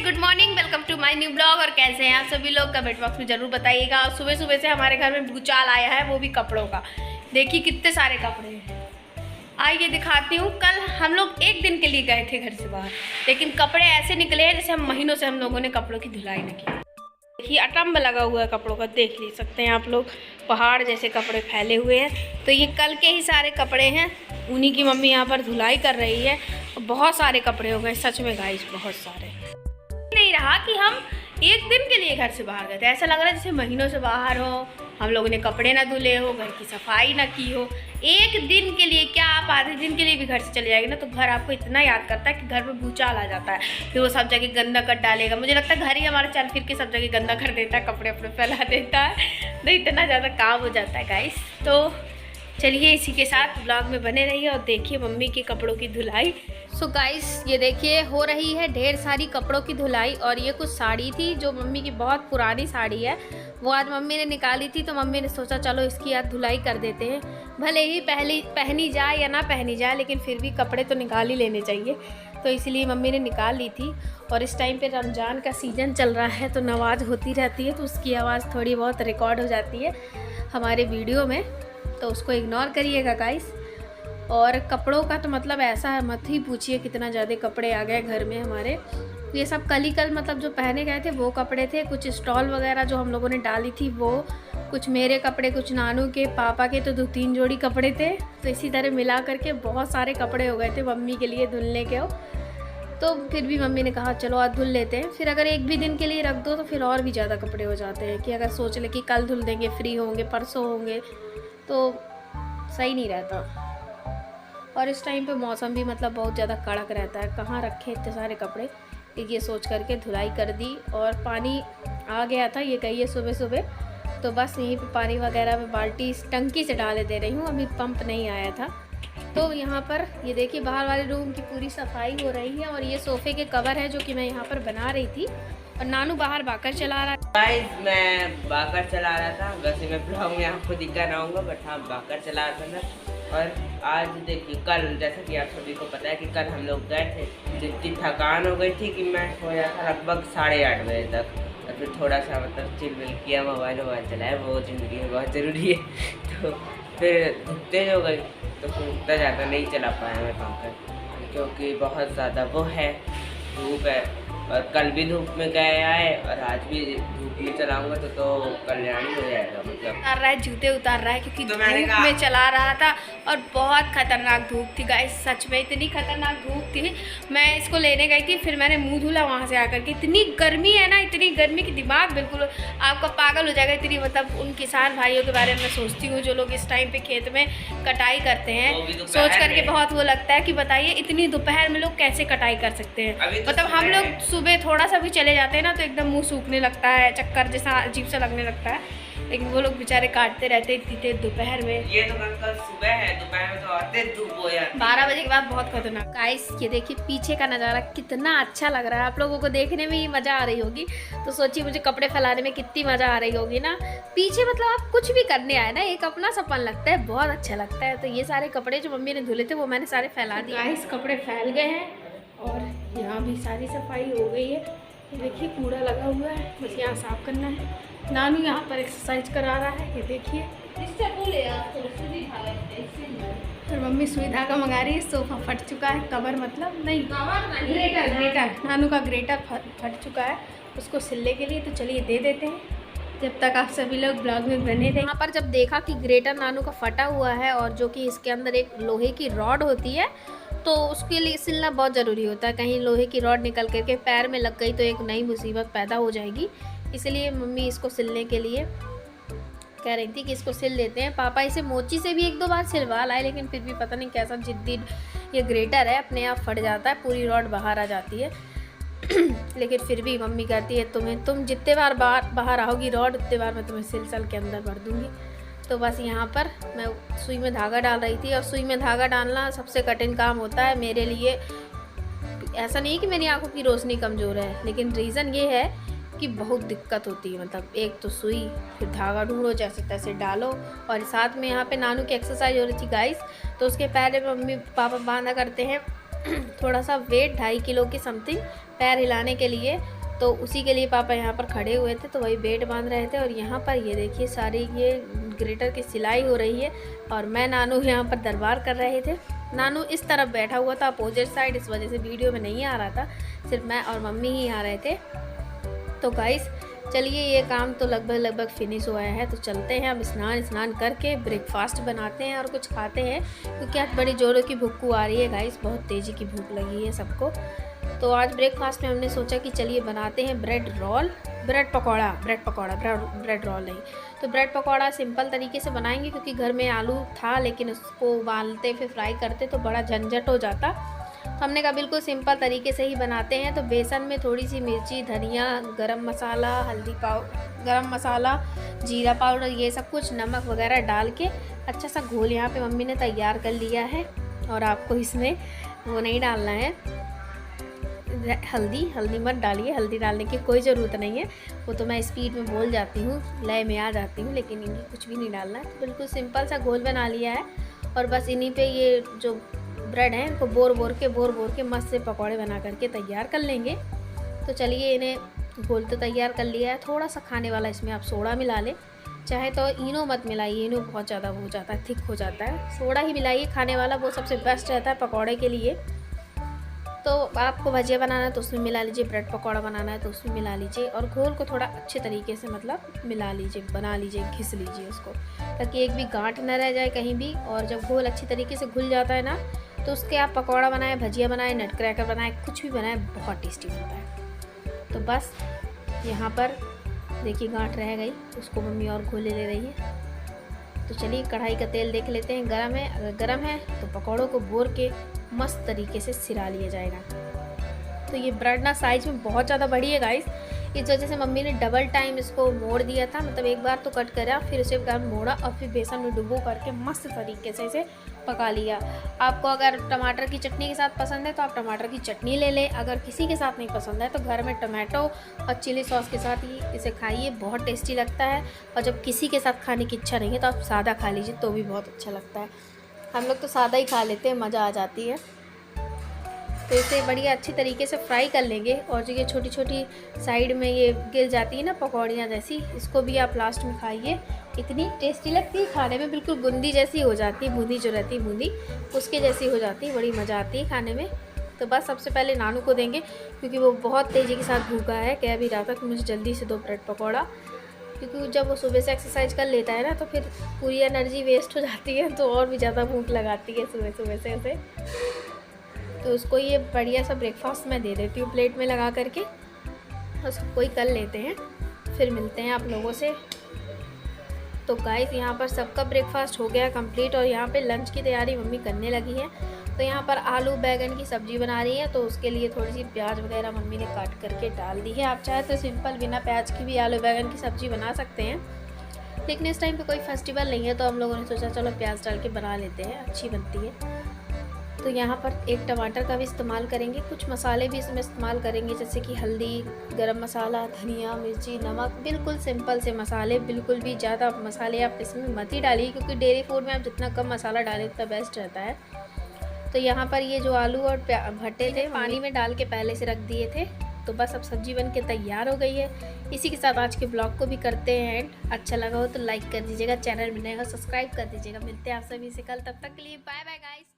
Good morning, welcome to my new blog. और कैसे हैं आप सभी लोग, कमेंट बॉक्स में जरूर बताइएगा। और सुबह सुबह से हमारे घर में भूचाल आया है, वो भी कपड़ों का। देखिए कितने सारे कपड़े हैं। आइए दिखाती हूँ। कल हम लोग एक दिन के लिए गए थे घर से बाहर, लेकिन कपड़े ऐसे निकले हैं जैसे हम महीनों से हम लोगों ने कपड़ों की धुलाई न की। देखिए अटम्ब लगा हुआ है कपड़ों का, देख ले सकते हैं आप लोग। पहाड़ जैसे कपड़े फैले हुए हैं। तो ये कल के ही सारे कपड़े हैं, उन्हीं की मम्मी यहाँ पर धुलाई कर रही है। बहुत सारे कपड़े हो गए सच में गाइस, बहुत सारे। नहीं रहा कि हम एक दिन के लिए घर से बाहर गए थे, ऐसा लग रहा है जैसे महीनों से बाहर हो, हम लोगों ने कपड़े ना धुले हो, घर की सफाई ना की हो। एक दिन के लिए क्या, आप आधे दिन के लिए भी घर से चले जाएंगे ना तो घर आपको इतना याद करता है कि घर में भूचाल आ जाता है। फिर वो सब जगह गंदा कर डालेगा। मुझे लगता है घर ही हमारा चल फिर के सब जगह गंदा कर देता है, कपड़े अपने फैला देता है, तो इतना ज़्यादा काम हो जाता है गाइस। तो चलिए इसी के साथ ब्लॉग में बने रहिए और देखिए मम्मी के कपड़ों की धुलाई। सो गाइस ये देखिए हो रही है ढेर सारी कपड़ों की धुलाई। और ये कुछ साड़ी थी जो मम्मी की बहुत पुरानी साड़ी है, वो आज मम्मी ने निकाली थी। तो मम्मी ने सोचा चलो इसकी आज धुलाई कर देते हैं, भले ही पहनी जाए या ना पहनी जाए, लेकिन फिर भी कपड़े तो निकाल ही लेने चाहिए। तो इसलिए मम्मी ने निकाल ली थी। और इस टाइम पे रमज़ान का सीज़न चल रहा है तो नमाज होती रहती है, तो उसकी आवाज़ थोड़ी बहुत रिकॉर्ड हो जाती है हमारे वीडियो में, तो उसको इग्नोर करिएगा गाइस। और कपड़ों का तो मतलब ऐसा मत ही पूछिए, कितना ज़्यादा कपड़े आ गए घर में हमारे। ये सब कल मतलब जो पहने गए थे वो कपड़े थे। कुछ स्टॉल वगैरह जो हम लोगों ने डाली थी वो, कुछ मेरे कपड़े, कुछ नानू के, पापा के तो 2-3 जोड़ी कपड़े थे। तो इसी तरह मिला करके बहुत सारे कपड़े हो गए थे मम्मी के लिए धुलने के हो। तो फिर भी मम्मी ने कहा चलो आज धुल लेते हैं। फिर अगर एक भी दिन के लिए रख दो तो फिर और भी ज़्यादा कपड़े हो जाते हैं कि अगर सोच ले कि कल धुल देंगे, फ्री होंगे, परसों होंगे, तो सही नहीं रहता। और इस टाइम पे मौसम भी मतलब बहुत ज़्यादा कड़क रहता है, कहाँ रखे इतने सारे कपड़े। ये सोच करके धुलाई कर दी। और पानी आ गया था, ये कहिए सुबह सुबह, तो बस यहीं पे पानी वगैरह में बाल्टी इस टंकी से डाले दे रही हूँ, अभी पंप नहीं आया था। तो यहाँ पर ये देखिए बाहर वाले रूम की पूरी सफाई हो रही है। और ये सोफ़े के कवर है जो कि मैं यहाँ पर बना रही थी। और नानू बाहर बाकर चला रहा था। मैं बाकर चला रहा था, वैसे मैं ब्लॉग में आपको दिखा रहा हूँ, बट हाँ बाकर चला रहा था मैं। और आज देखिए कल, जैसा कि आप सभी को पता है कि कल हम लोग गए थे, तो इतनी थकान हो गई थी कि मैं सोया था लगभग 8:30 बजे तक। और फिर थोड़ा सा मतलब चिल विल किया, मोबाइल चलाया, वो ज़िंदगी में बहुत ज़रूरी है। तो फिर धूप तेज हो गई तो फिर उतना ज़्यादा नहीं चला पाया मैं पंखा, क्योंकि बहुत ज़्यादा वो है, धूप है। और कल भी धूप में गए आए और आज भी धूप में चलाऊंगा तो कल्याणी हो जाएगा। मतलब उतार रहा है, जूते उतार रहा है क्योंकि तो धूप में चला रहा था। और बहुत खतरनाक धूप थी गाइस, सच में इतनी खतरनाक धूप थी। मैं इसको लेने गई थी, फिर मैंने मुंह धुला वहाँ से आकर के। इतनी गर्मी है ना, इतनी गर्मी की दिमाग बिल्कुल आपका पागल हो जाएगा। इतनी मतलब उन किसान भाइयों के बारे में सोचती हूँ जो लोग इस टाइम पे खेत में कटाई करते हैं, सोच करके बहुत वो लगता है कि बताइए इतनी दोपहर में लोग कैसे कटाई कर सकते हैं। मतलब हम लोग सुबह थोड़ा सा भी चले जाते हैं ना तो एकदम मुंह सूखने लगता है, चक्कर जैसा अजीब सा लगने लगता है, लेकिन वो लोग बेचारे काटते रहते इतनी देर दोपहर में। ये तो कल सुबह है, दोपहर में तो आते धूप हो जाती है। 12 बजे के बाद बहुत खतरनाक। गाइस ये देखिए पीछे का नज़ारा कितना अच्छा लग रहा है, आप लोगों को देखने में ही मज़ा आ रही होगी। तो सोचिए मुझे कपड़े फैलाने में कितनी मज़ा आ रही होगी ना। पीछे मतलब आप कुछ भी करने आए ना, एक अपना सपन लगता है, बहुत अच्छा लगता है। तो ये सारे कपड़े जो मम्मी ने धुले थे वो मैंने सारे फैला दिए। गाइस कपड़े फैल गए हैं और यहाँ भी सारी सफाई हो गई है। देखिए कूड़ा लगा हुआ है, बस यहाँ साफ करना है। नानू यहाँ पर एक्सरसाइज करा रहा है, ये देखिए। और मम्मी सुई धागा मंगा रही है। सोफा फट चुका है, कवर मतलब नहीं, ग्रेटर नानू का ग्रेटर फट चुका है, उसको सिलने के लिए। तो चलिए दे देते हैं जब तक आप सभी लोग ब्लॉग में बने रहे। यहाँ पर जब देखा कि ग्रेटर नानू का फटा हुआ है और जो कि इसके अंदर एक लोहे की रॉड होती है, तो उसके लिए सिलना बहुत ज़रूरी होता है। कहीं लोहे की रॉड निकल करके पैर में लग गई तो एक नई मुसीबत पैदा हो जाएगी। इसलिए मम्मी इसको सिलने के लिए कह रही थी कि इसको सिल देते हैं। पापा इसे मोची से भी 1-2 बार सिलवा लाए, लेकिन फिर भी पता नहीं कैसा जिद्दी ये ग्रेटर है, अपने आप फट जाता है, पूरी रॉड बाहर आ जाती है। लेकिन फिर भी मम्मी कहती है तुम जितने बार बाहर आओगी रॉड, उतने बार मैं तुम्हें सिल के अंदर भर दूँगी। तो बस यहाँ पर मैं सुई में धागा डाल रही थी। और सुई में धागा डालना सबसे कठिन काम होता है मेरे लिए। ऐसा नहीं कि मेरी आंखों की रोशनी कमज़ोर है, लेकिन रीज़न ये है कि बहुत दिक्कत होती है। मतलब एक तो सुई, फिर धागा ढूंढो, जैसे तैसे डालो। और साथ में यहाँ पे नानू की एक्सरसाइज हो रही थी गाइस, तो उसके पहले मम्मी पापा बांधा करते हैं थोड़ा सा वेट 2.5 किलो की समथिंग पैर हिलाने के लिए, तो उसी के लिए पापा यहाँ पर खड़े हुए थे, तो वही वेट बांध रहे थे। और यहाँ पर ये देखिए सारी ये ग्रेटर की सिलाई हो रही है और मैं नानू यहाँ पर दरबार कर रहे थे। नानू इस तरफ बैठा हुआ था अपोजिट साइड, इस वजह से वीडियो में नहीं आ रहा था, सिर्फ मैं और मम्मी ही आ रहे थे। तो गाइस चलिए ये काम तो लगभग फिनिश हुआ है, तो चलते हैं अब स्नान करके ब्रेकफास्ट बनाते हैं और कुछ खाते हैं, क्योंकि आज बड़ी जोरों की भूख आ रही है गाइस, बहुत तेज़ी की भूख लगी है सबको। तो आज ब्रेकफास्ट में हमने सोचा कि चलिए बनाते हैं ब्रेड पकौड़ा ब्रेड रोल नहीं, तो ब्रेड पकौड़ा सिंपल तरीके से बनाएंगे, क्योंकि घर में आलू था लेकिन उसको उबालते फिर फ्राई करते तो बड़ा झंझट हो जाता। तो हमने कहा बिल्कुल सिंपल तरीके से ही बनाते हैं। तो बेसन में थोड़ी सी मिर्ची, धनिया, गरम मसाला, जीरा पाउडर, ये सब कुछ नमक वगैरह डाल के अच्छा सा घोल यहाँ पे मम्मी ने तैयार कर लिया है। और आपको इसमें वो नहीं डालना है हल्दी मत डालिए, हल्दी डालने की कोई ज़रूरत नहीं है, वो तो मैं स्पीड में बोल जाती हूँ, लय में आ जाती हूँ, लेकिन इन्हें कुछ भी नहीं डालना है। तो बिल्कुल सिंपल सा घोल बना लिया है और बस इन्हीं पे ये जो ब्रेड है इनको बोर के मस्त से पकौड़े बना करके तैयार कर लेंगे। तो चलिए इन्हें घोल तो तैयार कर लिया है। थोड़ा सा खाने वाला इसमें आप सोडा मिला लें, चाहे तो इनो मत मिलाइए, इनो बहुत ज़्यादा हो जाता है, थिक हो जाता है। सोडा ही मिलाइए खाने वाला, वो सबसे बेस्ट रहता है पकौड़े के लिए। तो आपको भजिया बनाना है तो उसमें मिला लीजिए, ब्रेड पकौड़ा बनाना है तो उसमें मिला लीजिए, और घोल को थोड़ा अच्छे तरीके से मतलब मिला लीजिए, बना लीजिए, घिस लीजिए उसको, ताकि एक भी गांठ न रह जाए कहीं भी। और जब घोल अच्छी तरीके से घुल जाता है ना, तो उसके आप पकौड़ा बनाएं, भजिया बनाएं, नट क्रैकर बनाएं, कुछ भी बनाएं, बहुत टेस्टी बनता है। तो बस यहाँ पर देखिए गांठ रह गई, उसको मम्मी और घोले ले रही है। तो चलिए कढ़ाई का तेल देख लेते हैं गरम है, अगर गरम है तो पकौड़ों को बोर के मस्त तरीके से सिरा लिया जाएगा। तो ये ब्रेड ना साइज में बहुत ज़्यादा बड़ी है गाइस, इस वजह से मम्मी ने डबल टाइम इसको मोड़ दिया था, मतलब एक बार तो कट करा, फिर उसे मोड़ा और फिर बेसन में डुबो करके मस्त तरीके से इसे पका लिया। आपको अगर टमाटर की चटनी के साथ पसंद है तो आप टमाटर की चटनी ले लें, अगर किसी के साथ नहीं पसंद है तो घर में टमाटो और चिली सॉस के साथ ही इसे खाइए, बहुत टेस्टी लगता है। और जब किसी के साथ खाने की इच्छा नहीं है तो आप सादा खा लीजिए, तो भी बहुत अच्छा लगता है। हम लोग तो सादा ही खा लेते हैं, मज़ा आ जाती है। तो इसे बढ़िया अच्छी तरीके से फ्राई कर लेंगे। और जो ये छोटी छोटी साइड में ये गिर जाती है ना पकौड़ियाँ जैसी, इसको भी आप लास्ट में खाइए, इतनी टेस्टी लगती है खाने में, बिल्कुल बूंदी जैसी हो जाती है, बूंदी जो रहती है बूंदी उसके जैसी हो जाती है, बड़ी मज़ा आती है खाने में। तो बस सबसे पहले नानू को देंगे, क्योंकि वो बहुत तेज़ी के साथ भूखा है, कह भी रहा था कि मुझे जल्दी से दो ब्रेड पकौड़ा, क्योंकि जब वो सुबह से एक्सरसाइज कर लेता है ना तो फिर पूरी एनर्जी वेस्ट हो जाती है, तो और भी ज़्यादा भूख लगाती है सुबह से उसे। तो उसको ये बढ़िया सा ब्रेकफास्ट मैं दे देती हूँ प्लेट में लगा करके, और सबको ही कर लेते हैं, फिर मिलते हैं आप लोगों से। तो गाइस यहाँ पर सबका ब्रेकफास्ट हो गया कंप्लीट, और यहाँ पे लंच की तैयारी मम्मी करने लगी है। तो यहाँ पर आलू बैगन की सब्ज़ी बना रही है, तो उसके लिए थोड़ी सी प्याज वगैरह मम्मी ने काट करके डाल दी है। आप चाहे तो सिंपल बिना प्याज की भी आलू बैगन की सब्ज़ी बना सकते हैं, लेकिन इस टाइम पे कोई फेस्टिवल नहीं है तो हम लोगों ने सोचा चलो प्याज डाल के बना लेते हैं, अच्छी बनती है। तो यहाँ पर एक टमाटर का भी इस्तेमाल करेंगे, कुछ मसाले भी इसमें इस्तेमाल करेंगे, जैसे कि हल्दी, गरम मसाला, धनिया, मिर्ची, नमक, बिल्कुल सिंपल से मसाले, बिल्कुल भी ज़्यादा मसाले आप इसमें मत ही डालिए, क्योंकि डेयरी फूड में आप जितना कम मसाला डालें उतना बेस्ट रहता है। तो यहाँ पर ये जो आलू और भट्टे थे पानी में डाल के पहले से रख दिए थे। तो बस अब सब्जी बन के तैयार हो गई है। इसी के साथ आज के ब्लॉग को भी करते हैं एंड। अच्छा लगा हो तो लाइक कर दीजिएगा, चैनल में नए हो सब्सक्राइब कर दीजिएगा। मिलते हैं आप सभी से कल, तब तक के लिए बाय बाय गाइस।